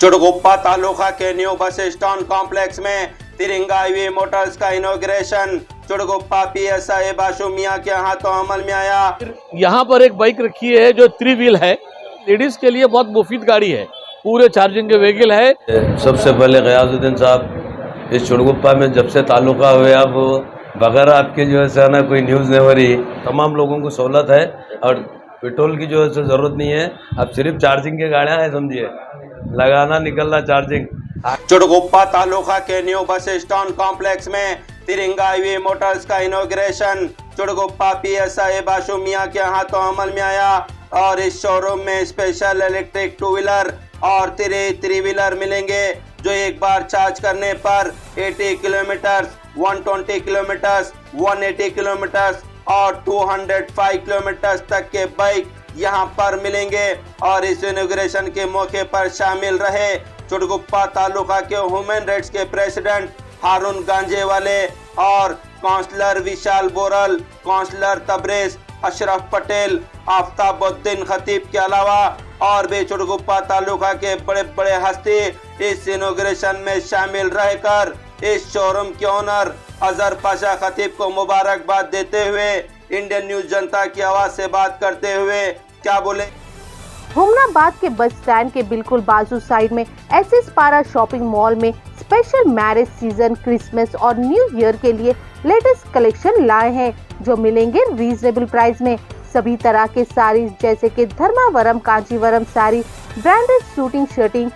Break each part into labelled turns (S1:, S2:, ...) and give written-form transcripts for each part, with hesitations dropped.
S1: चुड़गुप्पा तालुका के new bus stand complex में तिरंगा ईवी मोटर्स का इनॉग्रेशन चुड़गुप्पा पीएसआई बाशु मियां के हाथों अमल में आया।
S2: यहाँ पर एक बाइक रखी है जो 3 व्हील है, लेडीज के लिए बहुत मुफीद गाड़ी है, पूरे चार्जिंग के व्हीकल है।
S3: सबसे पहले गयासुद्दीन साहब इस चुड़गुप्पा में जब से ताल्लुका हुए अब बगैर आपके जो है ना कोई न्यूज़ नहीं हो रही, तमाम लोगों को सहूलत है और पेट्रोल की जो है ज़रूरत नहीं है। अब सिर्फ चार्जिंग की गाड़ियाँ हैं, समझिए, लगाना निकलना चार्जिंग।
S1: चुड़गुप्पा तालुका के न्यू बस स्टैंड कॉम्प्लेक्स में तिरंगा ईवी मोटर्स का इनॉग्रेशन चुड़गुप्पा पीएसआई बाशु मियां के हाथों अमल में आया और इस शोरूम में स्पेशल इलेक्ट्रिक 2 व्हीलर और 3 व्हीलर मिलेंगे जो एक बार चार्ज करने पर 80 किलोमीटर, 120 किलोमीटर, 180 किलोमीटर और 205 किलोमीटर तक के बाइक यहां पर मिलेंगे। और इस इनॉग्रेशन के मौके पर शामिल रहे चुड़गुप्पा तालुका के ह्यूमन राइट्स के प्रेसिडेंट हारून गांजेवाले और काउंसलर विशाल बोरल, काउंसलर तबरेज, अशरफ पटेल, आफ्ताबुद्दीन खतीब के अलावा और भी चुड़गुप्पा तालुका के बड़े बड़े हस्ती इस इनॉग्रेशन में शामिल रहकर इस शोरूम के ओनर अजहर पाशा खतीब को मुबारकबाद देते हुए इंडियन न्यूज जनता की आवाज से बात करते हुए क्या बोले।
S4: हुमनाबाद के बस स्टैंड के बिल्कुल बाजू साइड में एसएस पारा शॉपिंग मॉल में स्पेशल मैरिज सीजन, क्रिसमस और न्यू ईयर के लिए लेटेस्ट कलेक्शन लाए हैं जो मिलेंगे रीजनेबल प्राइस में। सभी तरह के साड़ीज जैसे कि Dharmavaram, Kanchivaram sari, branded suiting shirting,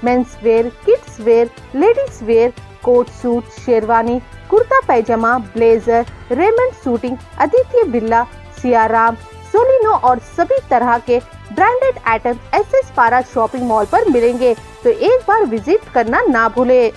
S4: men's wear, kids wear, ladies wear, coat suit, sherwani, kurta pyjama, blazer, Raymond suiting, Aditya Birla, Siyaram, Solino और सभी तरह के branded item SS Para shopping mall पर मिलेंगे, तो एक बार विजिट करना ना भूले।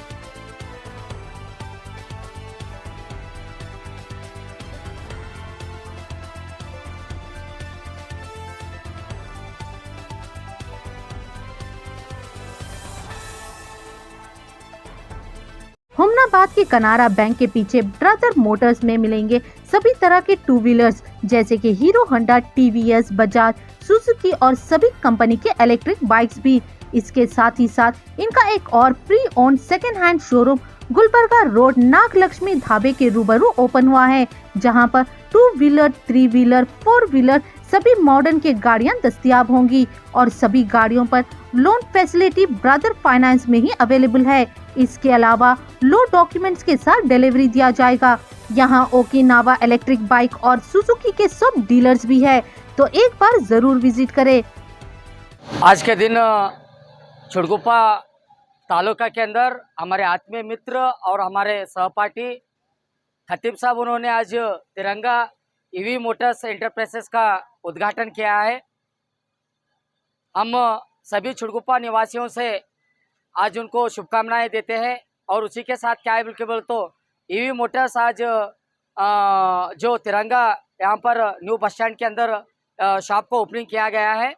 S4: हुमनाबाद के कनारा बैंक के पीछे ब्रदर मोटर्स में मिलेंगे सभी तरह के 2 व्हीलर्स जैसे कि hero Honda, TVS, Bajaj, Suzuki और सभी कंपनी के इलेक्ट्रिक बाइक्स भी। इसके साथ ही साथ इनका एक और pre owned second hand showroom Gulbarga road Nagalakshmi ढाबे के रूबरू ओपन हुआ है, जहां पर 2 व्हीलर, 3 व्हीलर, 4 व्हीलर सभी मॉडर्न के गाड़ियां दस्तयाब होंगी और सभी गाड़ियों पर लोन फैसिलिटी ब्रदर फाइनेंस में ही अवेलेबल है। इसके अलावा लो डॉक्यूमेंट्स के साथ डिलीवरी दिया जाएगा। यहाँ ओकिनावा इलेक्ट्रिक बाइक और सुजुकी के सब डीलर्स भी है, तो एक बार जरूर विजिट करें।
S5: आज के दिन चुड़गुप्पा तालुका के अंदर हमारे आत्मीय मित्र और हमारे सहपाठी खतीब साहब, उन्होंने आज तिरंगा ईवी मोटर्स एंटरप्राइजेस का उद्घाटन किया है। हम सभी चुड़गुप्पा निवासियों से आज उनको शुभकामनाएं देते हैं और उसी के साथ क्या है बोल तो ईवी मोटर्स आज जो तिरंगा यहाँ पर न्यू बस स्टैंड के अंदर शॉप को ओपनिंग किया गया है।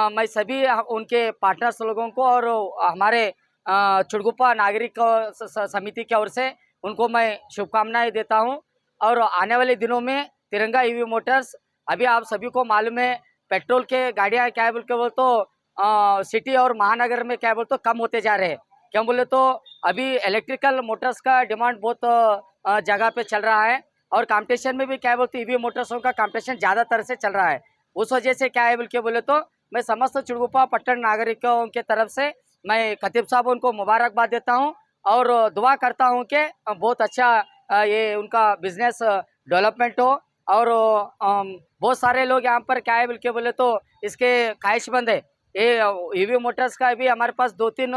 S5: मैं सभी उनके पार्टनर्स लोगों को और हमारे चुड़गुप्पा नागरिक समिति की ओर से उनको मैं शुभकामनाएं देता हूं। और आने वाले दिनों में तिरंगा ईवी मोटर्स, अभी आप सभी को मालूम है पेट्रोल के गाड़ियाँ क्या है बोल तो सिटी और महानगर में क्या बोल तो कम होते जा रहे हैं। क्यों बोले तो अभी इलेक्ट्रिकल मोटर्स का डिमांड बहुत जगह पे चल रहा है और कंपटीशन में भी क्या बोलते ईवी मोटर्सों का कंपटीशन ज़्यादातर से चल रहा है। उस वजह से क्या है बोले तो मैं समस्त चुड़गुप्पा पट्टन नागरिकों के तरफ से मैं खतीब साहब उनको मुबारकबाद देता हूं और दुआ करता हूं कि बहुत अच्छा ये उनका बिजनेस डेवलपमेंट हो। और बहुत सारे लोग यहाँ पर क्या है बोले तो इसके ख्वाहिशमंद है। ये ईवी मोटर्स का भी हमारे पास 2-3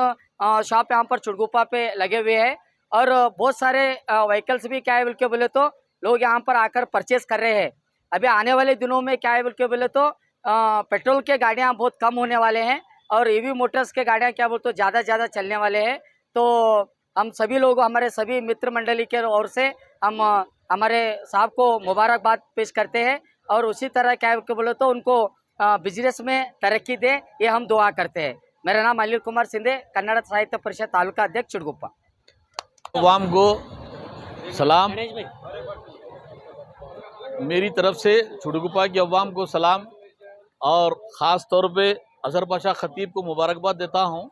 S5: शॉप यहाँ पर चुड़गुप्पा पे लगे हुए हैं और बहुत सारे व्हीकल्स भी क्या है बोले तो लोग यहाँ पर आकर परचेस कर रहे हैं। अभी आने वाले दिनों में क्या है बोले तो पेट्रोल के गाड़ियाँ बहुत कम होने वाले हैं और ईवी मोटर्स के गाड़ियाँ क्या बोलते तो ज़्यादा चलने वाले हैं। तो हम सभी लोग, हमारे सभी मित्र मंडली के ओर से हम हमारे साहब को मुबारकबाद पेश करते हैं और उसी तरह क्या है बोले तो उनको बिजनेस में तरक्की दे, ये हम दुआ करते हैं। मेरा नाम अनिल कुमार सिंधे, कन्नड़ साहित्य परिषद तालुका अध्यक्ष चुड़गुप्पा।
S2: अवाम को सलाम, मेरी तरफ से चुड़गुप्पा की अवाम को सलाम और ख़ास तौर पे अजहर पाशा खतीब को मुबारकबाद देता हूं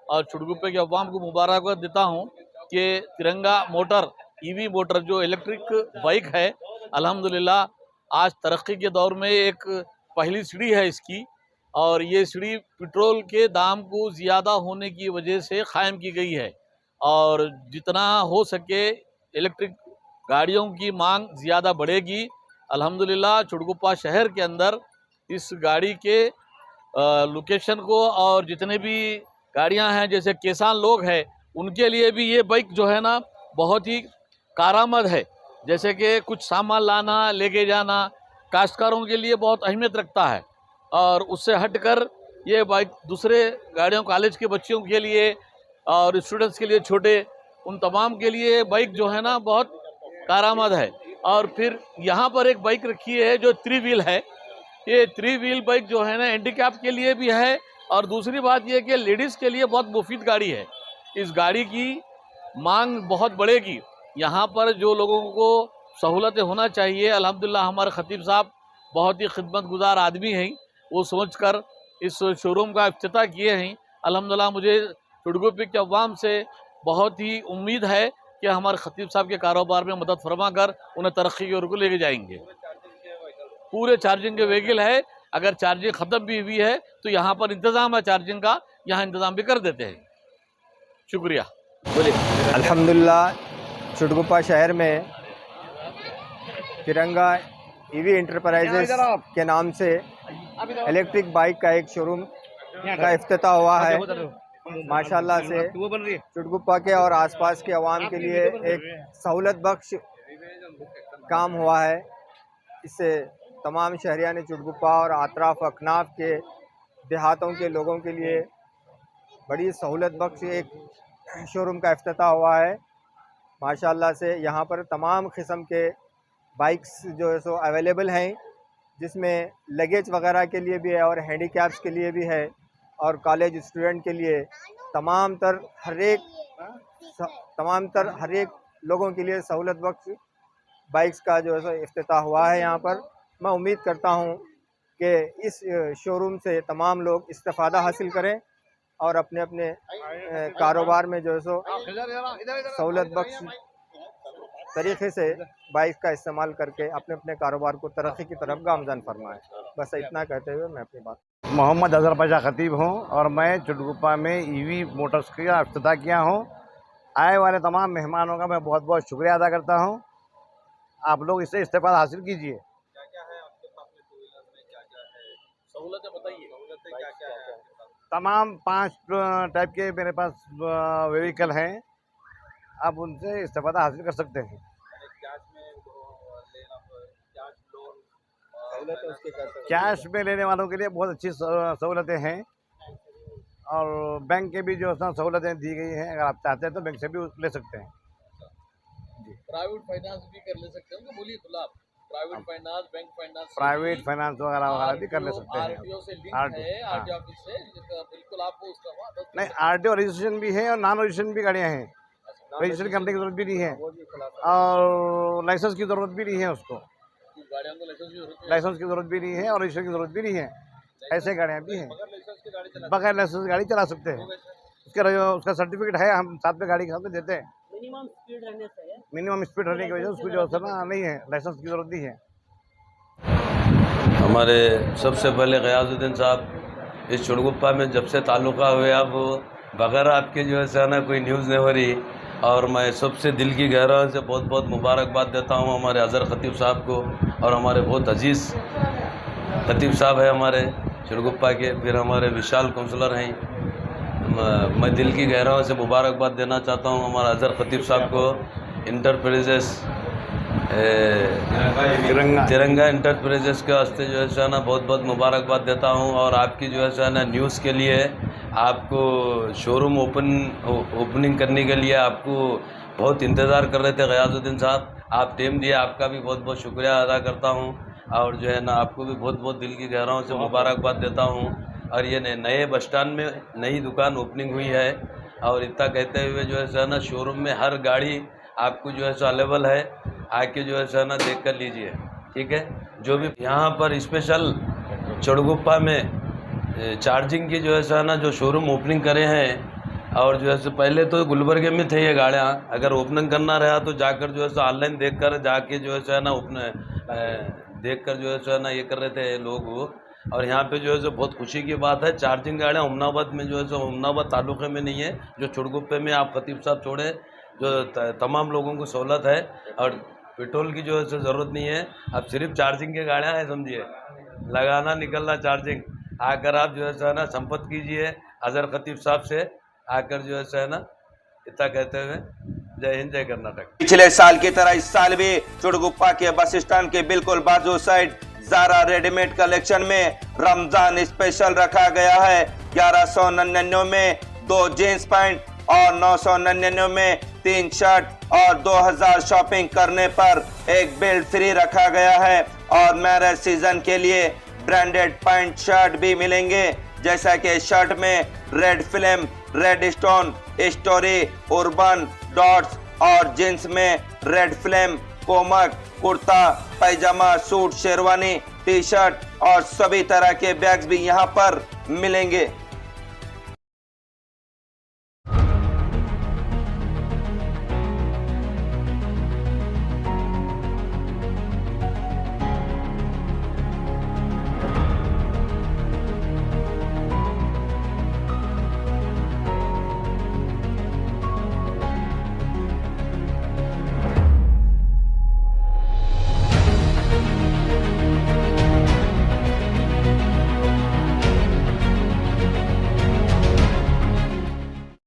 S2: और चुड़गुप्पे के अवाम को मुबारकबाद देता हूँ कि तिरंगा मोटर ईवी मोटर जो इलेक्ट्रिक बाइक है, अल्हम्दुलिल्लाह आज तरक्की के दौर में एक पहली सीढ़ी है इसकी, और ये सीढ़ी पेट्रोल के दाम को ज़्यादा होने की वजह से कायम की गई है। और जितना हो सके इलेक्ट्रिक गाड़ियों की मांग ज़्यादा बढ़ेगी। अल्हम्दुलिल्लाह चुड़गुप्पा शहर के अंदर इस गाड़ी के लोकेशन को और जितने भी गाड़ियां हैं, जैसे किसान लोग हैं, उनके लिए भी ये बाइक जो है ना बहुत ही कारआमद है। जैसे कि कुछ सामान लाना लेके जाना काश्तकारों के लिए बहुत अहमियत रखता है, और उससे हटकर ये बाइक दूसरे गाड़ियों कॉलेज के बच्चों के लिए और स्टूडेंट्स के लिए छोटे, उन तमाम के लिए बाइक जो है ना बहुत कारआमद है। और फिर यहाँ पर एक बाइक रखी है जो 3 व्हील है। ये 3 व्हील बाइक जो है ना हैंडीकैप के लिए भी है, और दूसरी बात ये कि लेडीज़ के लिए बहुत मुफीद गाड़ी है। इस गाड़ी की मांग बहुत बढ़ेगी। यहाँ पर जो लोगों को सहूलतें होना चाहिए, अल्हम्दुलिल्लाह हमारे खतीब साहब बहुत ही खिदमत गुजार आदमी हैं, वो सोचकर इस शोरूम का इफ्तिताह किए हैं। अल्हम्दुलिल्लाह मुझे चुड़गुप्पे के अवाम से बहुत ही उम्मीद है कि हमारे खतीब साहब के कारोबार में मदद फरमा कर उन्हें तरक्की की ओर को लेके जाएंगे। पूरे चार्जिंग के व्हीकल है, अगर चार्जिंग ख़त्म भी हुई है तो यहाँ पर इंतज़ाम है चार्जिंग का, यहाँ इंतज़ाम भी कर देते हैं। शुक्रिया। बोलिए।
S6: अल्हम्दुलिल्लाह चुड़गुप्पा शहर में तिरंगा ईवी एंटरप्राइजेस के नाम से इलेक्ट्रिक बाइक का एक शोरूम का इफ्तिताह हुआ है। माशाल्लाह से चुड़गुप्पा के और आसपास के अवाम के लिए एक सहूलत बख्श काम हुआ है। इससे तमाम शहरियान चुड़गुप्पा और अतराफ अकनाफ के देहातों के लोगों के लिए बड़ी सहूलत बख्श एक शोरूम का इफ्तिताह हुआ है। माशाल्लाह से यहाँ पर तमाम किस्म के बाइक्स जो है सो अवेलेबल हैं, जिसमें लगेज वगैरह के लिए भी है और हैंडीकैप्स के लिए भी है, और कॉलेज स्टूडेंट के लिए तमाम तर हर एक लोगों के लिए सहूलत बख्श बाइक्स का जो है सो इफ्तिताह हुआ है यहाँ पर। मैं उम्मीद करता हूँ कि इस शोरूम से तमाम लोग इस्तिफ़ादा हासिल करें और अपने अपने कारोबार में जो है सो सहूलत बख्श तरीक़े से बाइक का इस्तेमाल करके अपने अपने कारोबार को तरक्की की तरफ गामज़न फरमाएं। बस इतना कहते हुए मैं अपनी बात।
S7: मोहम्मद अज़हर पाशा खतीब हूँ और मैं चुड़गुप्पा में ईवी मोटर्स का इफ्तिताह किया हूँ। आए वाले तमाम मेहमानों का मैं बहुत बहुत शुक्रिया अदा करता हूँ। आप लोग इससे इस्तेफ़ादा हासिल कीजिए।
S2: सहूलतें बताइए।
S7: तमाम 5 टाइप के मेरे पास व्हीकल हैं, आप उनसे इस्तेफ़ादा हासिल कर सकते हैं। कैश में लेने वालों के लिए बहुत अच्छी सहूलतें हैं, और बैंक के भी जो है सहूलतें दी गई हैं। अगर आप चाहते हैं तो बैंक से भी ले सकते हैं।
S2: प्राइवेट फाइनेंस भी कर ले सकते हैं, बोलिए खुला। Private finance, bank finance,
S7: private finance वगैरह भी कर ले सकते हैं।
S2: आरटीओ से लिंक है, आरटीओ ऑफिस से बिल्कुल आपको उसका
S7: नहीं, आरटीओ रजिस्ट्रेशन भी है और नॉन रजिस्ट्रेशन भी गाड़ियाँ हैं। रजिस्ट्रेशन करने की जरूरत भी नहीं है और लाइसेंस की ज़रूरत भी नहीं है उसको।
S2: गाड़ियों को
S7: लाइसेंस की ज़रूरत भी नहीं है और रजिस्ट्रेशन की ज़रूरत भी नहीं है। ऐसे गाड़ियाँ भी हैं, बगैर लाइसेंस गाड़ी चला सकते हैं। उसका सर्टिफिकेट है, हम साथ में गाड़ी के साथ में देते हैं। मिनिमम स्पीड रहने की वजह से उसको जो है ना नहीं है, लाइसेंस की ज़रूरत नहीं है।
S3: हमारे सबसे पहले गयाजुद्दीन साहब इस चुड़गुप्पा में जब से ताल्लुक़ा हुए, अब बगैर आपके जो है ना कोई न्यूज़ नहीं हो रही, और मैं सबसे दिल की गहराई से बहुत बहुत मुबारकबाद देता हूँ हमारे अज़हर खतीब साहब को, और हमारे बहुत अजीज़ खतीब साहब है हमारे चुड़गुप्पा के, फिर हमारे विशाल काउंसलर हैं। मैं दिल की गहराई से मुबारकबाद देना चाहता हूँ हमारा अज़हर खतीब साहब को। इंटरप्राइजेस तिरंगा इंटरप्राइजेस के वास्ते जो है ना बहुत बहुत मुबारकबाद देता हूँ। और आपकी जो है ना न्यूज़ के लिए, आपको शोरूम ओपनिंग करने के लिए आपको बहुत इंतज़ार कर रहे थे गयाजुद्दीन साहब, आप टाइम दिया, आपका भी बहुत बहुत शुक्रिया अदा करता हूँ। और जो है ना आपको भी बहुत बहुत दिल की गहराइयों से मुबारकबाद देता हूँ। और ये नए बस स्टैंड में नई दुकान ओपनिंग हुई है, और इतना कहते हुए जो है ना शोरूम में हर गाड़ी आपको जो है अवेलेबल है, आके जो है ना देख कर लीजिए, ठीक है। जो भी यहाँ पर स्पेशल चुड़गुप्पा में चार्जिंग की जो है ना जो शोरूम ओपनिंग करे हैं, और जो है सो पहले तो गुलबर्गे में थे ये गाड़ियाँ, अगर ओपनिंग करना रहा तो जाकर जो है सो ऑनलाइन देख कर जाके जो है ना देख कर जो है ना ये कर रहे थे लोग वो। और यहाँ पे जो है सो बहुत खुशी की बात है, चार्जिंग गाड़ियाँ हुमनाबाद में जो है सो हुमनाबाद तालुके में नहीं है, जो छुड़गुप्पे में आप खतीब साहब छोड़े जो तमाम लोगों को सहूलत है और पेट्रोल की जो है सो ज़रूरत नहीं है। अब सिर्फ चार्जिंग की गाड़ियाँ हैं, समझिए, लगाना निकलना चार्जिंग। आकर आप जो है ना संपर्क कीजिए अजहर खतीब साहब से, आकर जो है ना इतना कहते हुए जय हिंद जय कर्नाटक।
S1: पिछले साल की तरह इस साल भी चुड़गुप्पा के बस स्टैंड के बिल्कुल बाजू साइड ज़ारा रेडीमेड कलेक्शन में रमजान स्पेशल रखा गया है। 1199 में 2 जींस पैंट और 999 में 3 शर्ट और 2000 शॉपिंग करने पर एक बेल्ट फ्री रखा गया है। और मैरिज सीजन के लिए ब्रांडेड पैंट शर्ट भी मिलेंगे, जैसा कि शर्ट में red film, red stone, story, urban, dots और जींस में रेड फिल्म, कोमक, कुर्ता, पैजामा, सूट, शेरवानी, टी शर्ट और सभी तरह के बैग्स भी यहाँ पर मिलेंगे।